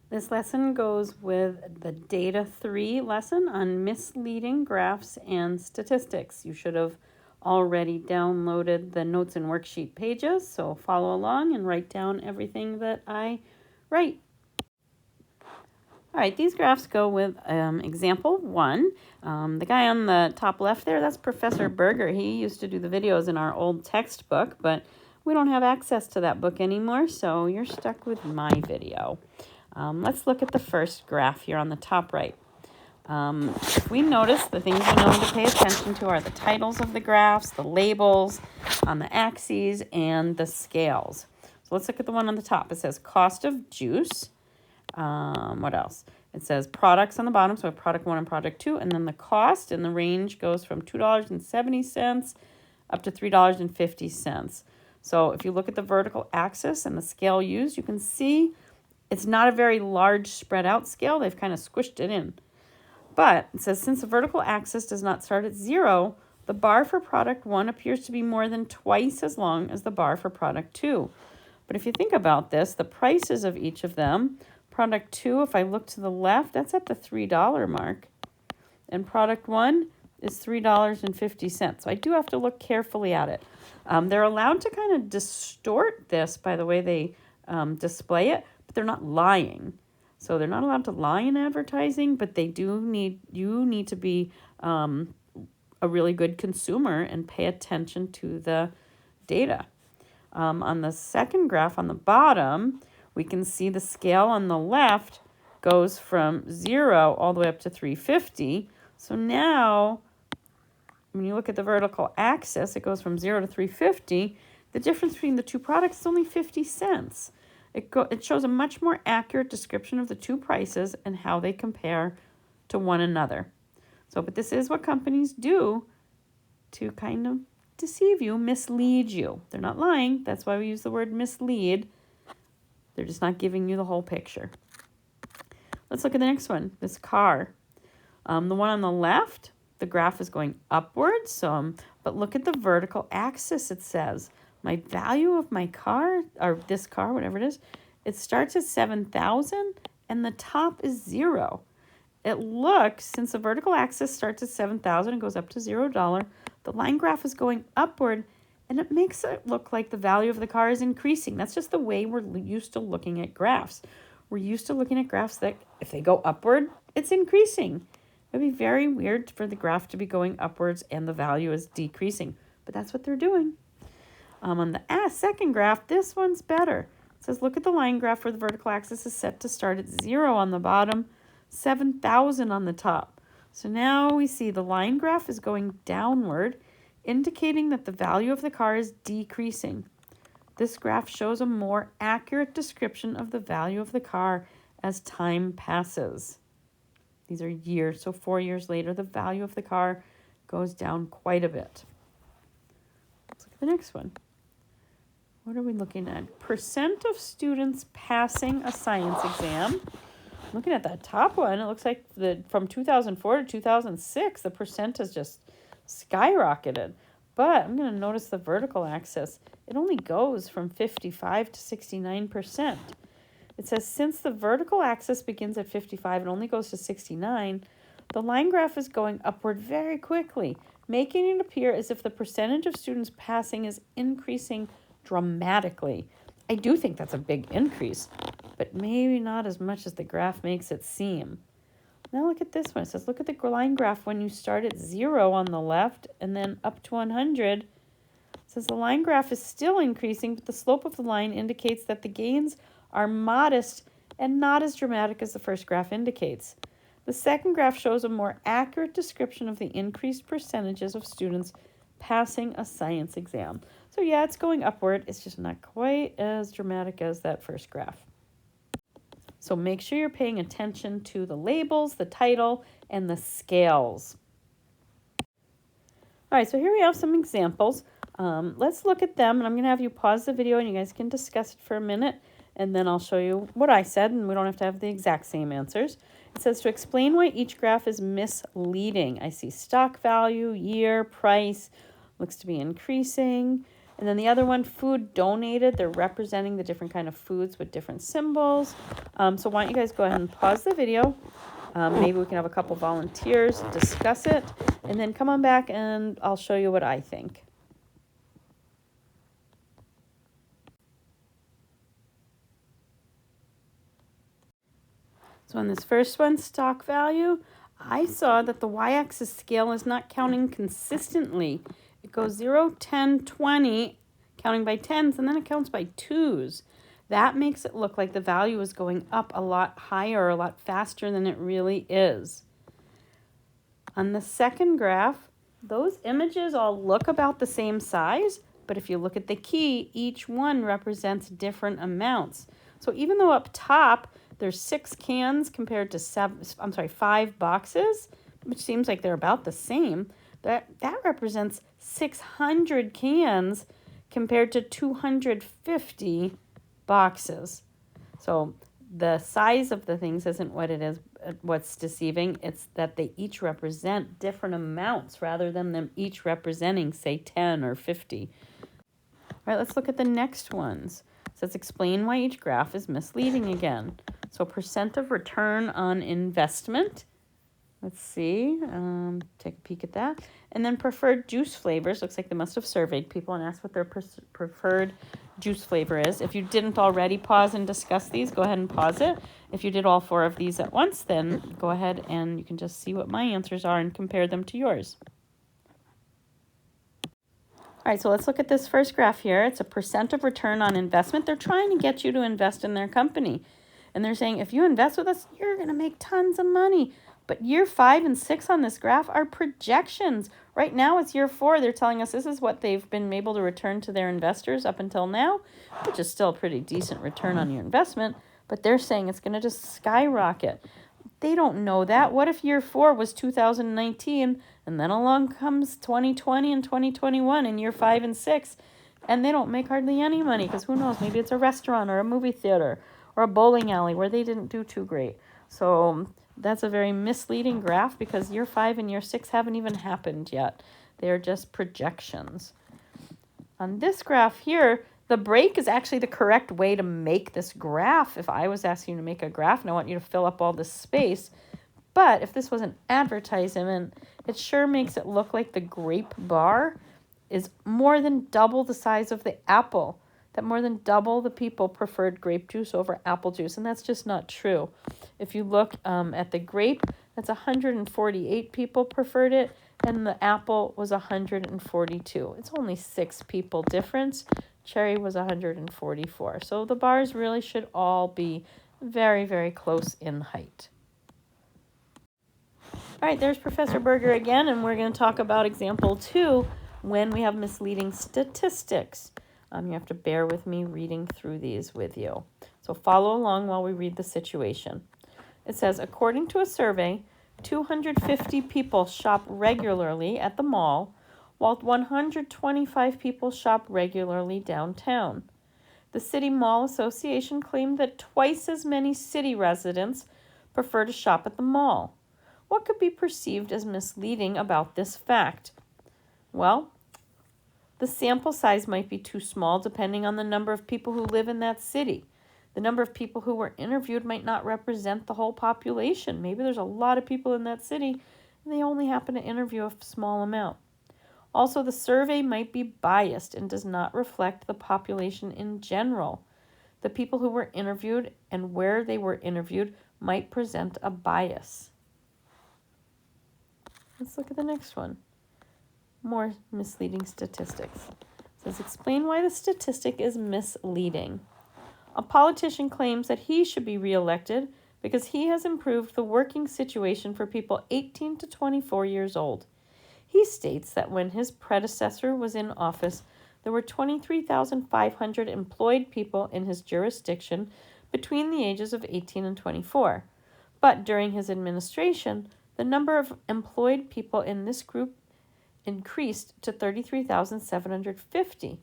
This lesson goes with the Data 3 lesson on misleading graphs and statistics. You should have already downloaded the notes and worksheet pages, so follow along and write down everything that I write. All right, these graphs go with example 1. The guy on the top left there, that's Professor Berger. He used to do the videos in our old textbook, but we don't have access to that book anymore, so you're stuck with my video. Let's look at the first graph here on the top right. If we notice, the things we know to pay attention to are the titles of the graphs, the labels on the axes, and the scales. So let's look at the one on the top. It says cost of juice. What else? It says products on the bottom, so we have product 1 and product 2, and then the cost in the range goes from $2.70 up to $3.50. So if you look at the vertical axis and the scale used, you can see it's not a very large spread out scale. They've kind of squished it in. But it says since the vertical axis does not start at 0, the bar for product 1 appears to be more than twice as long as the bar for product 2. But if you think about this, the prices of each of them, product 2, if I look to the left, that's at the $3 mark. And product 1 is $3.50. So I do have to look carefully at it. They're allowed to kind of distort this by the way they display it, but they're not lying. So they're not allowed to lie in advertising, but you need to be a really good consumer and pay attention to the data. On the second graph on the bottom, we can see the scale on the left goes from 0 all the way up to 350. So now, when you look at the vertical axis, it goes from 0 to 350. The difference between the two products is only 50 cents. It shows a much more accurate description of the two prices and how they compare to one another. So, but this is what companies do to kind of deceive you, mislead you. They're not lying. That's why we use the word mislead. They're just not giving you the whole picture. Let's look at the next one, this car. The one on the left, the graph is going upwards, but look at the vertical axis, it says. My value of my car, or this car, whatever it is, it starts at 7,000 and the top is 0. It looks, since the vertical axis starts at 7,000 and goes up to $0, the line graph is going upward and it makes it look like the value of the car is increasing. That's just the way we're used to looking at graphs. We're used to looking at graphs that if they go upward, it's increasing. It would be very weird for the graph to be going upwards and the value is decreasing, but that's what they're doing. On the second graph, this one's better. It says, look at the line graph where the vertical axis is set to start at 0 on the bottom, 7,000 on the top. So now we see the line graph is going downward, indicating that the value of the car is decreasing. This graph shows a more accurate description of the value of the car as time passes. These are years, so 4 years later, the value of the car goes down quite a bit. Let's look at the next one. What are we looking at? Percent of students passing a science exam. Looking at that top one, it looks like from 2004 to 2006, the percent has just skyrocketed. But I'm going to notice the vertical axis. It only goes from 55 to 69%. It says since the vertical axis begins at 55 and only goes to 69, the line graph is going upward very quickly, making it appear as if the percentage of students passing is increasing dramatically. I do think that's a big increase, but maybe not as much as the graph makes it seem. Now look at this one. It says, look at the line graph when you start at 0 on the left and then up to 100. It says the line graph is still increasing, but the slope of the line indicates that the gains are modest and not as dramatic as the first graph indicates. The second graph shows a more accurate description of the increased percentages of students passing a science exam. So yeah, it's going upward. It's just not quite as dramatic as that first graph. So make sure you're paying attention to the labels, the title, and the scales. All right, so here we have some examples. Let's look at them, and I'm going to have you pause the video, and you guys can discuss it for a minute, and then I'll show you what I said, and we don't have to have the exact same answers. It says to explain why each graph is misleading. I see stock value, year, price, looks to be increasing. And then the other one, food donated. They're representing the different kind of foods with different symbols. So why don't you guys go ahead and pause the video. Maybe we can have a couple volunteers discuss it. And then come on back and I'll show you what I think. So on this first one, stock value, I saw that the y-axis scale is not counting consistently. It goes 0, 10, 20, counting by tens, and then it counts by twos. That makes it look like the value is going up a lot higher, or a lot faster than it really is. On the second graph, those images all look about the same size, but if you look at the key, each one represents different amounts. So even though up top, there's 6 cans compared to 5 boxes, which seems like they're about the same. That represents 600 cans compared to 250 boxes. So the size of the things isn't what it is, what's deceiving. It's that they each represent different amounts rather than them each representing, say, 10 or 50. All right, let's look at the next ones. So let's explain why each graph is misleading again. So percent of return on investment. Let's see, take a peek at that. And then preferred juice flavors. Looks like they must have surveyed people and asked what their preferred juice flavor is. If you didn't already pause and discuss these, go ahead and pause it. If you did all 4 of these at once, then go ahead and you can just see what my answers are and compare them to yours. All right, so let's look at this first graph here. It's a percent of return on investment. They're trying to get you to invest in their company. And they're saying, if you invest with us, you're going to make tons of money. But year 5 and 6 on this graph are projections. Right now it's year 4. They're telling us this is what they've been able to return to their investors up until now, which is still a pretty decent return on your investment. But they're saying it's going to just skyrocket. They don't know that. What if year 4 was 2019 and then along comes 2020 and 2021 in year 5 and 6 and they don't make hardly any money because who knows, maybe it's a restaurant or a movie theater or a bowling alley where they didn't do too great. So that's a very misleading graph because year 5 and year 6 haven't even happened yet. They're just projections. On this graph here, the break is actually the correct way to make this graph. If I was asking you to make a graph and I want you to fill up all this space, but if this was an advertisement, it sure makes it look like the grape bar is more than double the size of the apple, that more than double the people preferred grape juice over apple juice, and that's just not true. If you look at the grape, that's 148 people preferred it, and the apple was 142. It's only 6 people difference. Cherry was 144. So the bars really should all be very, very close in height. All right, there's Professor Berger again, and we're going to talk about example 2 when we have misleading statistics. You have to bear with me reading through these with you. So follow along while we read the situation. It says, according to a survey, 250 people shop regularly at the mall, while 125 people shop regularly downtown. The City Mall Association claimed that twice as many city residents prefer to shop at the mall. What could be perceived as misleading about this fact? Well, the sample size might be too small depending on the number of people who live in that city. The number of people who were interviewed might not represent the whole population. Maybe there's a lot of people in that city and they only happen to interview a small amount. Also, the survey might be biased and does not reflect the population in general. The people who were interviewed and where they were interviewed might present a bias. Let's look at the next one. More misleading statistics. It says, explain why the statistic is misleading. A politician claims that he should be reelected because he has improved the working situation for people 18 to 24 years old. He states that when his predecessor was in office, there were 23,500 employed people in his jurisdiction between the ages of 18 and 24. But during his administration, the number of employed people in this group increased to 33,750.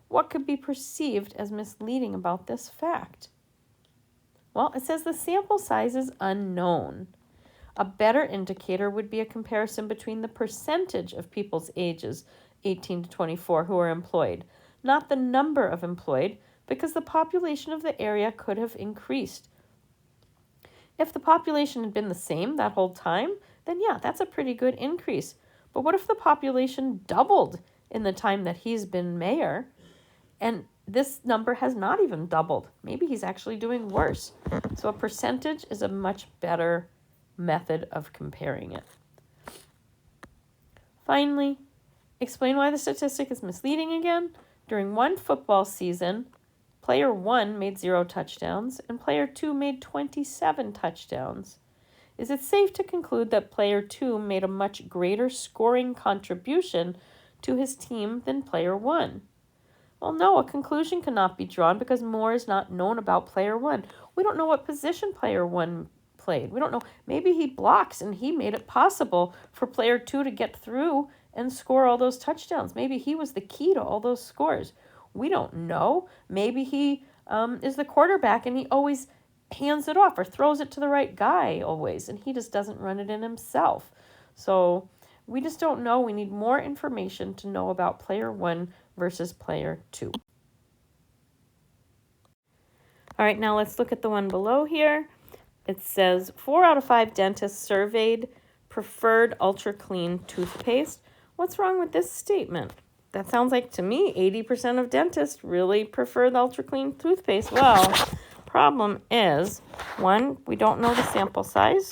What could be perceived as misleading about this fact? Well, it says the sample size is unknown. A better indicator would be a comparison between the percentage of people's ages 18 to 24 who are employed, not the number of employed, because the population of the area could have increased. If the population had been the same that whole time, then yeah, that's a pretty good increase. But what if the population doubled in the time that he's been mayor, and this number has not even doubled? Maybe he's actually doing worse. So a percentage is a much better method of comparing it. Finally, explain why the statistic is misleading again. During one football season, player 1 made 0 touchdowns and player 2 made 27 touchdowns. Is it safe to conclude that player 2 made a much greater scoring contribution to his team than player 1? Well, no, a conclusion cannot be drawn because more is not known about player 1. We don't know what position player 1 played. We don't know. Maybe he blocks and he made it possible for player 2 to get through and score all those touchdowns. Maybe he was the key to all those scores. We don't know. Maybe he is the quarterback and he always hands it off or throws it to the right guy always, and he just doesn't run it in himself. So we just don't know. We need more information to know about player 1 versus player 2. All right, now let's look at the one below here. It says 4 out of 5 dentists surveyed preferred ultra clean toothpaste. What's wrong with this statement? That sounds like to me 80% of dentists really prefer the ultra clean toothpaste. Well, problem is, one, we don't know the sample size.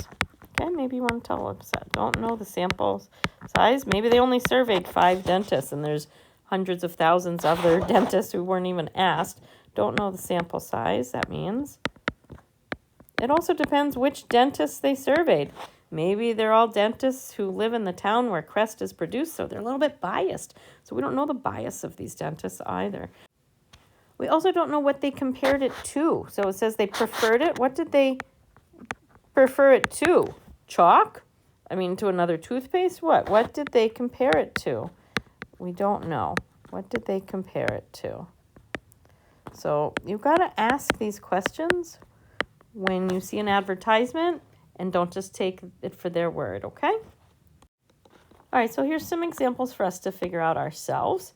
Okay, maybe you want to tell us that. Don't know the sample size. Maybe they only surveyed 5 dentists and there's hundreds of thousands of other dentists who weren't even asked. Don't know the sample size, that means. It also depends which dentists they surveyed. Maybe they're all dentists who live in the town where Crest is produced, so they're a little bit biased. So we don't know the bias of these dentists either. We also don't know what they compared it to. So it says they preferred it. What did they prefer it to? Chalk? I mean, to another toothpaste? What? What did they compare it to? We don't know. What did they compare it to? So you've got to ask these questions when you see an advertisement, and don't just take it for their word, okay? All right, so here's some examples for us to figure out ourselves.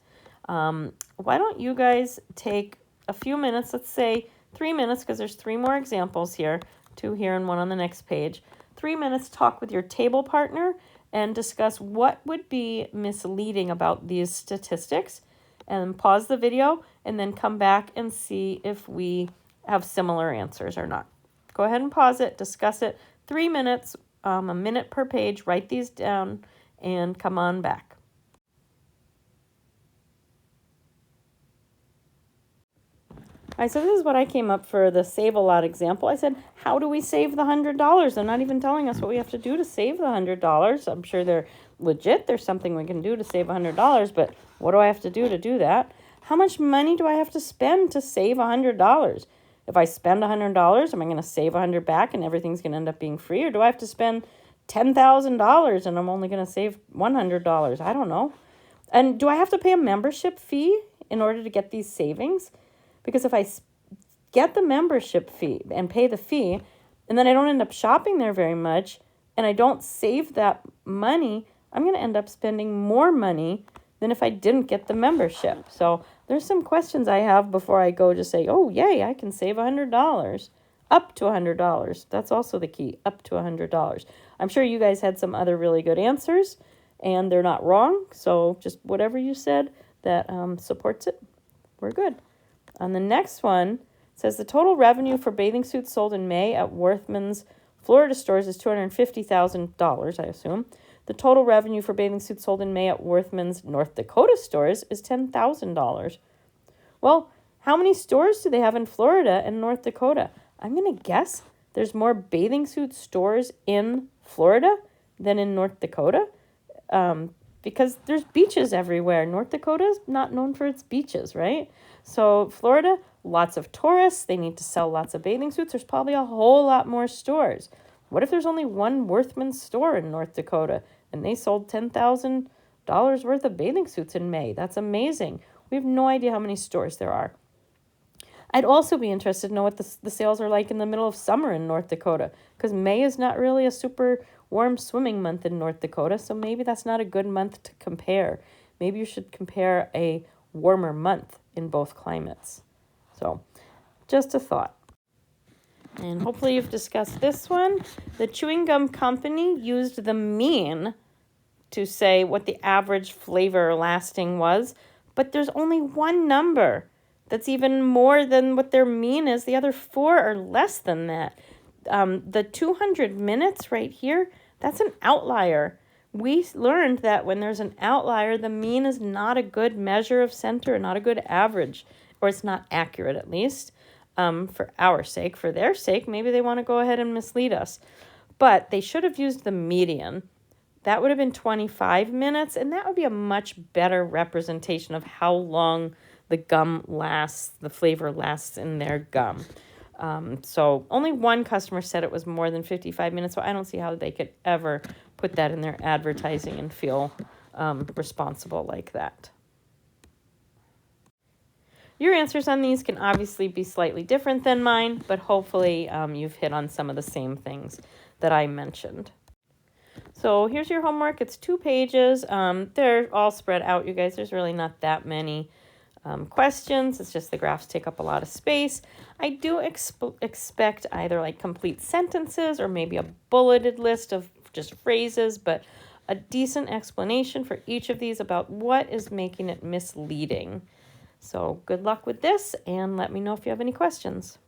Why don't you guys take a few minutes, let's say 3 minutes, because there's 3 more examples here, 2 here and 1 on the next page. 3 minutes, talk with your table partner and discuss what would be misleading about these statistics, and pause the video and then come back and see if we have similar answers or not. Go ahead and pause it, discuss it. 3 minutes, a minute per page, write these down and come on back. All right, so this is what I came up for the save a lot example. I said, how do we save the $100? They're not even telling us what we have to do to save the $100. I'm sure they're legit. There's something we can do to save $100, but what do I have to do that? How much money do I have to spend to save $100? If I spend $100, am I going to save $100 back and everything's going to end up being free? Or do I have to spend $10,000 and I'm only going to save $100? I don't know. And do I have to pay a membership fee in order to get these savings? Because if I get the membership fee and pay the fee, and then I don't end up shopping there very much, and I don't save that money, I'm going to end up spending more money than if I didn't get the membership. So there's some questions I have before I go to say, oh, yay, I can save $100. Up to $100. That's also the key, up to $100. I'm sure you guys had some other really good answers, and they're not wrong. So just whatever you said that supports it, we're good. On the next one, it says the total revenue for bathing suits sold in May at Worthman's Florida stores is $250,000, I assume. The total revenue for bathing suits sold in May at Worthman's North Dakota stores is $10,000. Well, how many stores do they have in Florida and North Dakota? I'm going to guess there's more bathing suit stores in Florida than in North Dakota, because there's beaches everywhere. North Dakota is not known for its beaches, right? So Florida, lots of tourists. They need to sell lots of bathing suits. There's probably a whole lot more stores. What if there's only one Worthman store in North Dakota and they sold $10,000 worth of bathing suits in May? That's amazing. We have no idea how many stores there are. I'd also be interested to know what the sales are like in the middle of summer in North Dakota, because May is not really a super warm swimming month in North Dakota, so maybe that's not a good month to compare. Maybe you should compare a warmer month in both climates. So just a thought. And hopefully you've discussed this one. The chewing gum company used the mean to say what the average flavor lasting was, but there's only one number that's even more than what their mean is. The other 4 are less than that. The 200 minutes right here, that's an outlier. We learned that when there's an outlier, the mean is not a good measure of center, not a good average, or it's not accurate at least. For our sake, for their sake, maybe they want to go ahead and mislead us. But they should have used the median. That would have been 25 minutes, and that would be a much better representation of how long the gum lasts, the flavor lasts in their gum. So only one customer said it was more than 55 minutes, so I don't see how they could ever put that in their advertising and feel responsible like that. Your answers on these can obviously be slightly different than mine, but hopefully you've hit on some of the same things that I mentioned. So here's your homework. It's 2 pages. They're all spread out, you guys. There's really not that many questions. It's just the graphs take up a lot of space. I do expect either like complete sentences or maybe a bulleted list of just phrases, but a decent explanation for each of these about what is making it misleading. So good luck with this, and let me know if you have any questions.